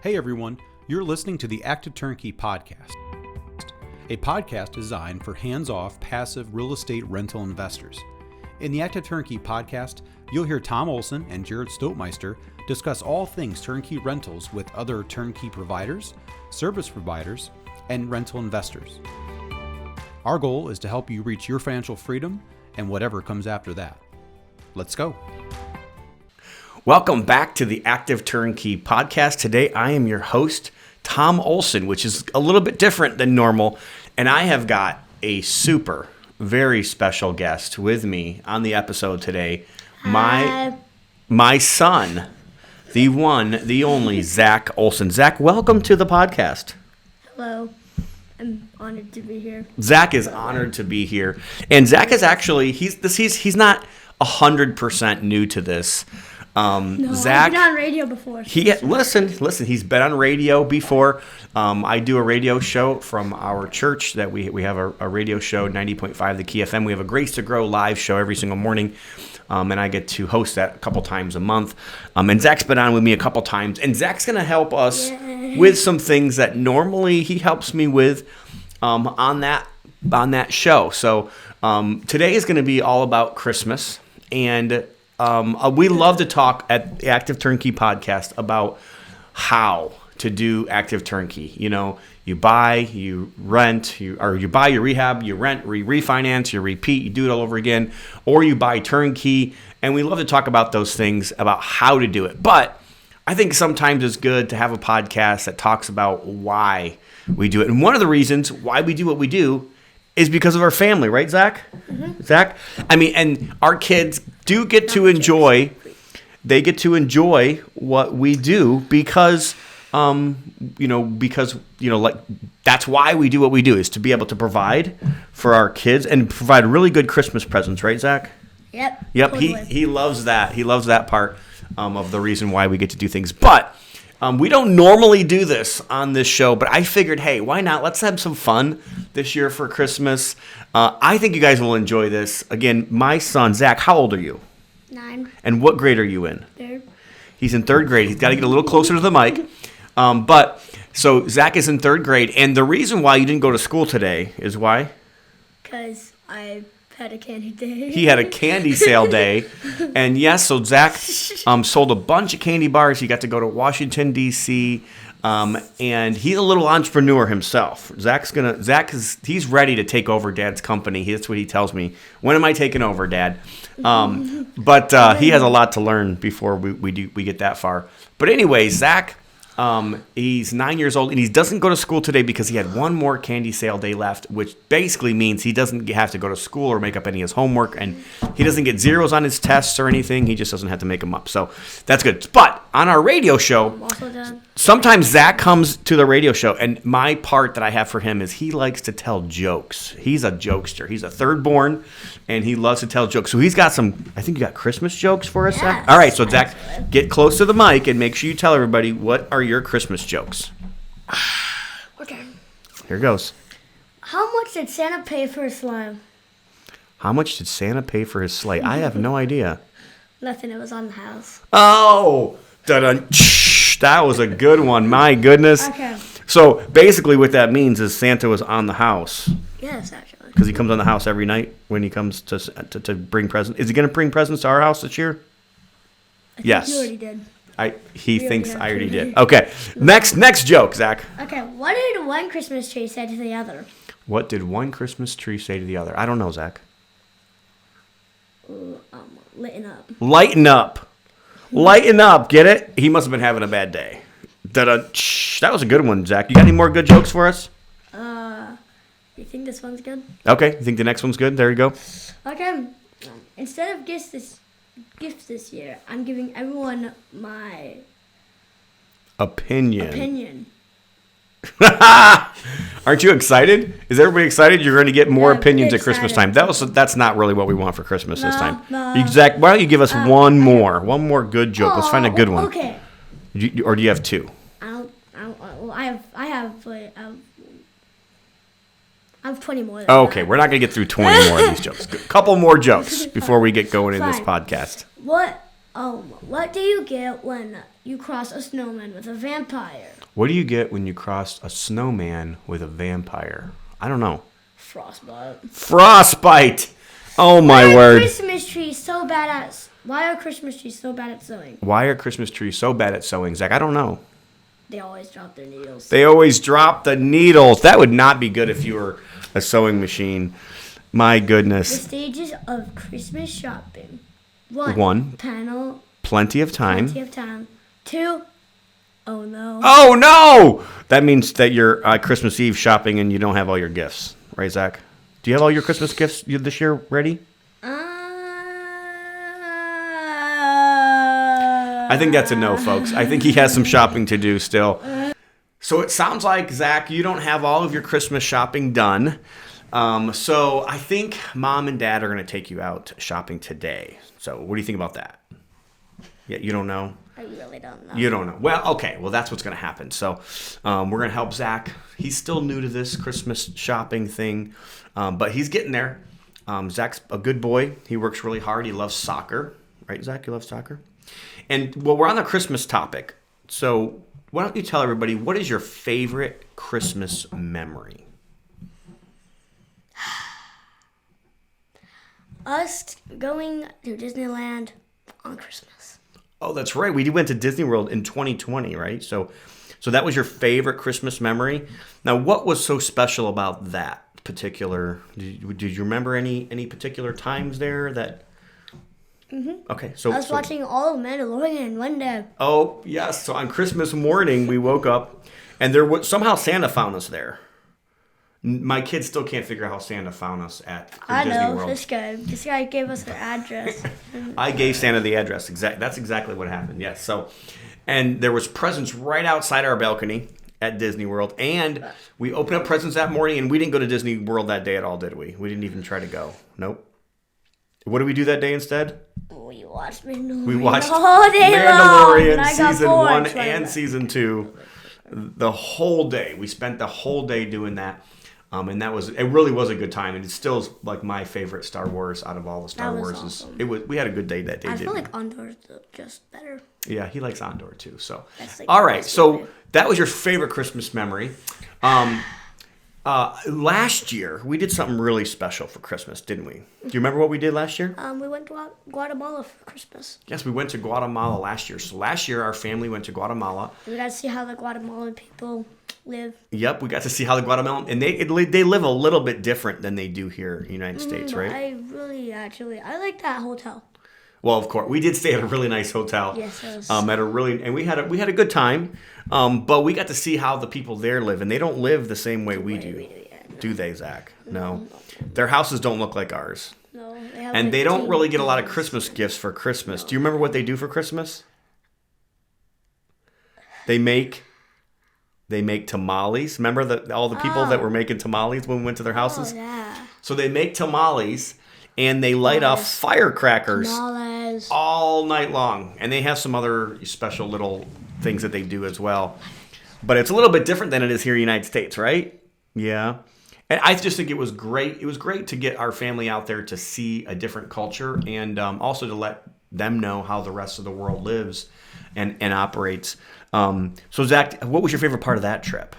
Hey everyone, you're listening to the Active Turnkey Podcast, a podcast designed for hands-off, passive real estate rental investors. In the Active Turnkey Podcast, you'll hear Tom Olson and Jared Stoutmeister discuss all things turnkey rentals with other turnkey providers, service providers, and rental investors. Our goal is to help you reach your financial freedom and whatever comes after that. Let's go. Welcome back to the Active Turnkey Podcast. Today, I am your host, Tom Olson, which is a little bit different than normal. And I have got a very special guest with me on the episode today. My son, the one, the only, Zack Olson. Zack, welcome to the podcast. Hello. I'm honored to be here. Zack is honored to be here. And Zack is actually, he's not 100% new to this. No, Zack, I've been on radio before. Listen, he's been on radio before. I do a radio show from our church that we have a radio show, 90.5 the Key FM. We have a Grace to Grow live show every single morning, and I get to host that a couple times a month. And Zack's been on with me a couple times, and Zack's going to help us with some things that normally he helps me with on that show. So today is going to be all about Christmas, and we love to talk at the Active Turnkey Podcast about how to do Active Turnkey. You know, you buy, you rent, you buy, you rehab, you rent, refinance, you repeat, you do it all over again, or you buy turnkey. And we love to talk about those things, about how to do it. But I think sometimes it's good to have a podcast that talks about why we do it. And one of the reasons why we do what we do is because of our family, right, Zack? Mm-hmm. Zack? I mean, and our kids do get to enjoy, what we do because, like that's why we do what we do, is to be able to provide for our kids and provide really good Christmas presents, right, Zack? Yep. Totally. He loves that. He loves that part of the reason why we get to do things. But we don't normally do this on this show, but I figured, hey, why not? Let's have some fun this year for Christmas. I think you guys will enjoy this. Again, my son, Zack, how old are you? 9. And what grade are you in? 3rd. He's in 3rd grade. He's got to get a little closer to the mic. So Zack is in 3rd grade. And the reason why you didn't go to school today is why? Because I had a candy day. He had a candy sale day. And yes, so Zack sold a bunch of candy bars. He got to go to Washington, D.C., and he's a little entrepreneur himself. He's ready to take over Dad's company. That's what he tells me. When am I taking over, Dad? But he has a lot to learn before we get that far. But anyway, Zack, he's 9 years old, and he doesn't go to school today because he had one more candy sale day left, which basically means he doesn't have to go to school or make up any of his homework, and he doesn't get zeros on his tests or anything. He just doesn't have to make them up. So that's good. But on our radio show, sometimes Zack comes to the radio show, and my part that I have for him is he likes to tell jokes. He's a jokester. He's a third born, and he loves to tell jokes. So he's got I think you got Christmas jokes for us, yes, Zack? All right, so Zack, get close to the mic and make sure you tell everybody what are your Christmas jokes. Okay. Here goes. How much did Santa pay for his slime? How much did Santa pay for his sleigh? I have no idea. Nothing. It was on the house. Oh, da-dun. That was a good one. My goodness. Okay. So basically what that means is Santa was on the house. Yes, actually. Because he comes on the house every night when he comes to bring presents. Is he going to bring presents to our house this year? Yes. You already did. He thinks I already did. Okay. Next joke, Zack. Okay. What did one Christmas tree say to the other? What did one Christmas tree say to the other? I don't know, Zack. Lighten up. Lighten up. Lighten up. Get it? He must have been having a bad day. Da-da. That was a good one, Zack. You got any more good jokes for us? You think this one's good? Okay. You think the next one's good? There you go. Okay. Instead of gifts this year, I'm giving everyone my opinion. Aren't you excited? Is everybody excited? You're going to get more opinions at Christmas time. That's not really what we want for Christmas this time. No. Zack, why don't you give us one more good joke? Let's find a good one. Okay. Or do you have two? I have 20 more. Okay, we're not going to get through 20 more of these jokes. A couple more jokes before we get going in this podcast. What What do you get when you cross a snowman with a vampire? What do you get when you cross a snowman with a vampire? I don't know. Frostbite. Frostbite! Oh my word. Why are Christmas trees so bad at sewing? Why are Christmas trees so bad at sewing, Zach? I don't know. They always drop their needles. They always drop the needles. That would not be good if you were a sewing machine. My goodness. The stages of Christmas shopping. 1. Panel. Plenty of time. 2. Oh no. Oh no! That means that you're Christmas Eve shopping and you don't have all your gifts. Right, Zach? Do you have all your Christmas gifts this year ready? I think that's a no, folks. I think he has some shopping to do still. So it sounds like, Zach, you don't have all of your Christmas shopping done. So I think Mom and Dad are going to take you out shopping today. So what do you think about that? Yeah, you don't know? I really don't know. You don't know. Well, okay. Well, that's what's going to happen. So we're going to help Zach. He's still new to this Christmas shopping thing, but he's getting there. Zach's a good boy. He works really hard. He loves soccer. Right, Zach? You love soccer? And, well, we're on the Christmas topic. So why don't you tell everybody, what is your favorite Christmas memory? Us going to Disneyland on Christmas. Oh, that's right. We went to Disney World in 2020, right? So that was your favorite Christmas memory. Now, what was so special about that particular? Did you remember any particular times there that? Mm-hmm. Okay, I was watching all of Mandalorian one day. Oh yes. So on Christmas morning, we woke up, and somehow Santa found us there. My kids still can't figure out how Santa found us at Disney World. This guy gave us an address. I gave Santa the address. That's exactly what happened. Yes. So, and there was presents right outside our balcony at Disney World, and we opened up presents that morning, and we didn't go to Disney World that day at all, did we? We didn't even try to go. Nope. What did we do that day instead? We watched Mandalorian. We watched all day Mandalorian long, season 1 and season 2. The whole day. We spent the whole day doing that. And it really was a good time, and it's still like my favorite Star Wars out of all the Star Wars. Awesome. We had a good day that day. I feel like Andor's just better. Yeah, he likes Andor too. So Like all right, so that was your favorite Christmas memory. Last year we did something really special for Christmas, didn't we? Do you remember what we did last year? We went to Guatemala for Christmas. Yes, we went to Guatemala last year. So last year our family went to Guatemala. We got to see how the Guatemalan people live. Yep, we got to see how the Guatemalan, and they live a little bit different than they do here in the United States, right? I like that hotel. Well, of course, we did stay at a really nice hotel. Yes, it was. And we had a good time. But we got to see how the people there live, and they don't live the same way we do. Do they, Zach? No. Their houses don't look like ours. No. And they don't really get a lot of Christmas gifts for Christmas. No. Do you remember what they do for Christmas? They make tamales. Remember all the people that were making tamales when we went to their houses? Oh, yeah. So they make tamales, and they light off firecrackers all night long. And they have some other special little things that they do as well. But it's a little bit different than it is here in the United States, right? Yeah. And I just think it was great. It was great to get our family out there to see a different culture, and also to let them know how the rest of the world lives and operates. So, Zach, what was your favorite part of that trip?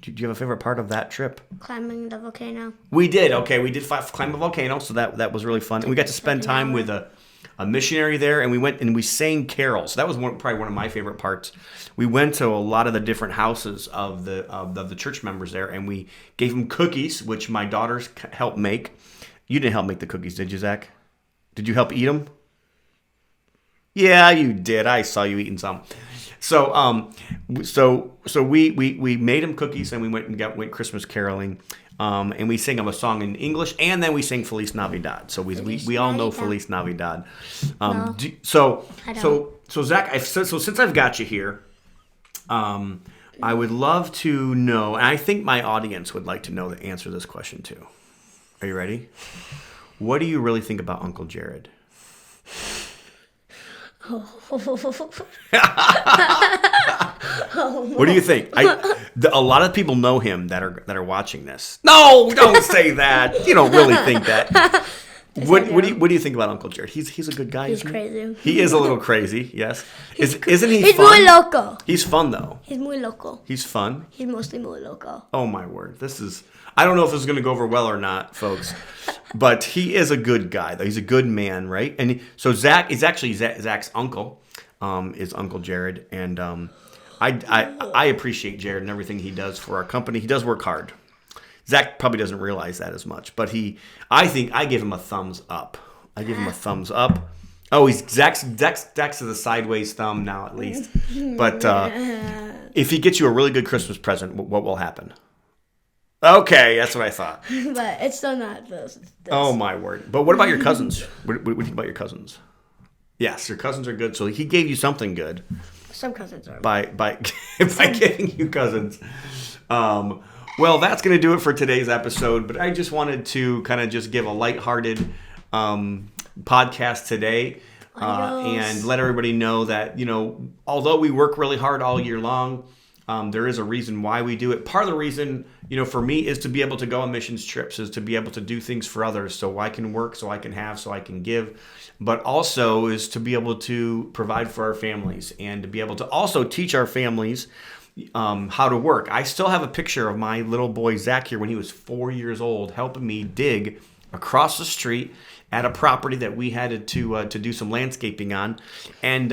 Do you have a favorite part of that trip? Climbing the volcano. We did. Okay, we did climb a volcano, so that was really fun. And we got to spend time with a missionary there, and we went and we sang carols. That was probably one of my favorite parts. We went to a lot of the different houses of the church members there, and we gave them cookies, which my daughters helped make. You didn't help make the cookies, did you, Zach? Did you help eat them? Yeah, you did. I saw you eating some. So we made them cookies, and we went Christmas caroling. And we sang them a song in English, and then we sang Feliz Navidad. So we all know Feliz Navidad. No, So Zach, since I've got you here, I would love to know, and I think my audience would like to know the answer to this question too. Are you ready? What do you really think about Uncle Jared? What do you think? A lot of people know him that are watching this. No, don't say that. You don't really think that. What do you think about Uncle Jared? He's a good guy. He's isn't crazy. He is a little crazy. Yes. Isn't he? He's fun? muy loco. He's fun though. He's muy loco. He's fun. He's mostly muy loco. Oh my word! I don't know if this is going to go over well or not, folks. But he is a good guy though. He's a good man, right? And so Zack is actually Zack's uncle. Is Uncle Jared, and I appreciate Jared and everything he does for our company. He does work hard. Zack probably doesn't realize that as much, but I think I give him a thumbs up. I give him a thumbs up. Oh, Zack's to the sideways thumb now at least. But if he gets you a really good Christmas present, what will happen? Okay, that's what I thought. But it's still not those. Oh my word! But what about your cousins? What do you think about your cousins? Yes, your cousins are good. So he gave you something good. Some cousins are. By giving you cousins. Well, that's going to do it for today's episode. But I just wanted to kind of just give a lighthearted podcast today and let everybody know that, although we work really hard all year long, there is a reason why we do it. Part of the reason, for me is to be able to go on missions trips, is to be able to do things for others so I can work, so I can have, so I can give. But also is to be able to provide for our families and to be able to also teach our families how to work. I still have a picture of my little boy Zack here when he was 4 years old, helping me dig across the street at a property that we had to do some landscaping on, and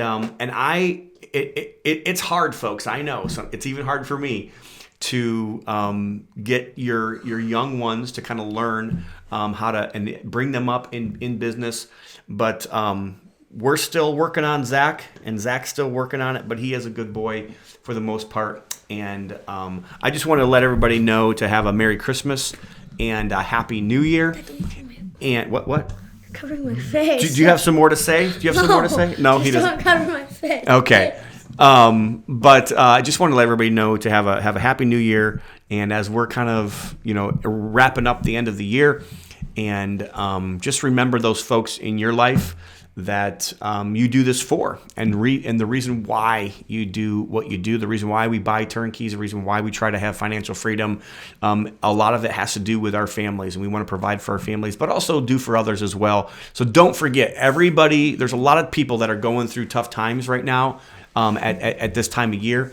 it's hard, folks. I know, so it's even hard for me to get your young ones to kind of learn how to and bring them up in business, but we're still working on Zack, and Zack's still working on it, but he is a good boy for the most part. And I just want to let everybody know to have a Merry Christmas and a Happy New Year. And what? Covering my face. Do you have some more to say? Do you have some more to say? No, he doesn't. Don't cover my face. Okay. But I just want to let everybody know to have a Happy New Year. And as we're kind of, wrapping up the end of the year, and just remember those folks in your life that you do this for, and the reason why you do what you do, the reason why we buy turnkeys, the reason why we try to have financial freedom, a lot of it has to do with our families, and we want to provide for our families, but also do for others as well. So don't forget, everybody, there's a lot of people that are going through tough times right now at this time of year,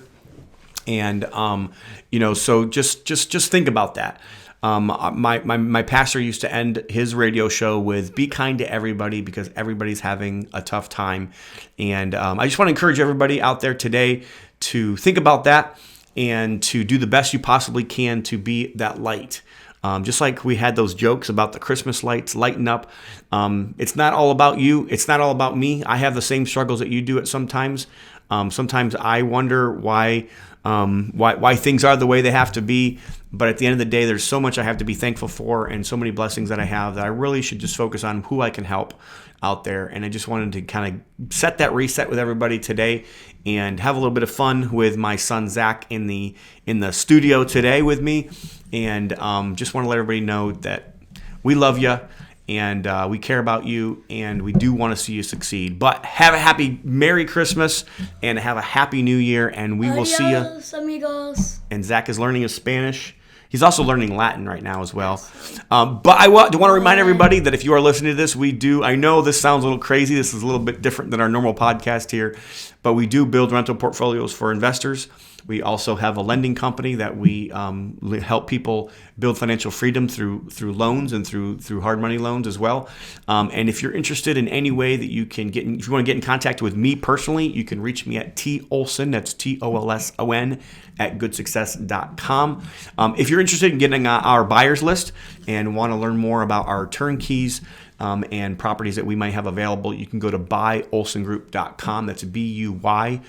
and so just think about that. My pastor used to end his radio show with "Be kind to everybody because everybody's having a tough time," and I just want to encourage everybody out there today to think about that and to do the best you possibly can to be that light. Just like we had those jokes about the Christmas lights lighting up. It's not all about you. It's not all about me. I have the same struggles that you do at sometimes. Sometimes I wonder why things are the way they have to be. But at the end of the day, there's so much I have to be thankful for and so many blessings that I have that I really should just focus on who I can help out there. And I just wanted to kind of set that reset with everybody today and have a little bit of fun with my son Zack in the studio today with me. And just want to let everybody know that we love you and we care about you and we do want to see you succeed. But have a happy Merry Christmas and have a Happy New Year, and we will see you. Adios, amigos. And Zack is learning his Spanish. He's also learning Latin right now as well. But I want to remind everybody that if you are listening to this, I know this sounds a little crazy. This is a little bit different than our normal podcast here, but we do build rental portfolios for investors. We also have a lending company that we help people build financial freedom through loans and through hard money loans as well. And if you're interested in any way that you can if you want to get in contact with me personally, you can reach me at Olson, that's TOLSON, at goodsuccess.com. If you're interested in getting our buyers list and want to learn more about our turnkeys and properties that we might have available, you can go to buyolsongroup.com. That's BUYOLSON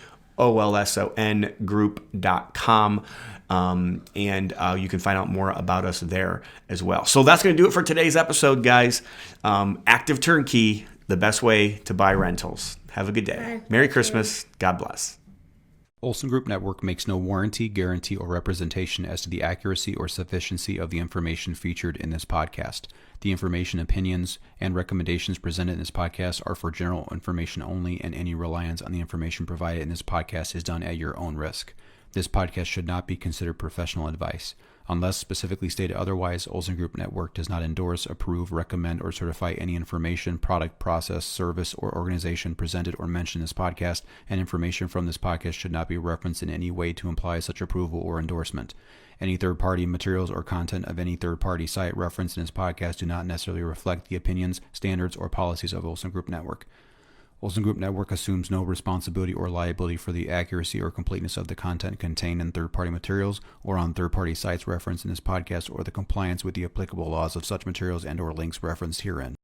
group.com. And you can find out more about us there as well. So that's going to do it for today's episode, guys. Active Turnkey, the best way to buy rentals. Have a good day. Merry Christmas. God bless. Olson Group Network makes no warranty, guarantee, or representation as to the accuracy or sufficiency of the information featured in this podcast. The information, opinions, and recommendations presented in this podcast are for general information only, and any reliance on the information provided in this podcast is done at your own risk. This podcast should not be considered professional advice. Unless specifically stated otherwise, Olson Group Network does not endorse, approve, recommend, or certify any information, product, process, service, or organization presented or mentioned in this podcast, and information from this podcast should not be referenced in any way to imply such approval or endorsement. Any third-party materials or content of any third-party site referenced in this podcast do not necessarily reflect the opinions, standards, or policies of Olson Group Network. Olson Group Network assumes no responsibility or liability for the accuracy or completeness of the content contained in third-party materials or on third-party sites referenced in this podcast or the compliance with the applicable laws of such materials and/or links referenced herein.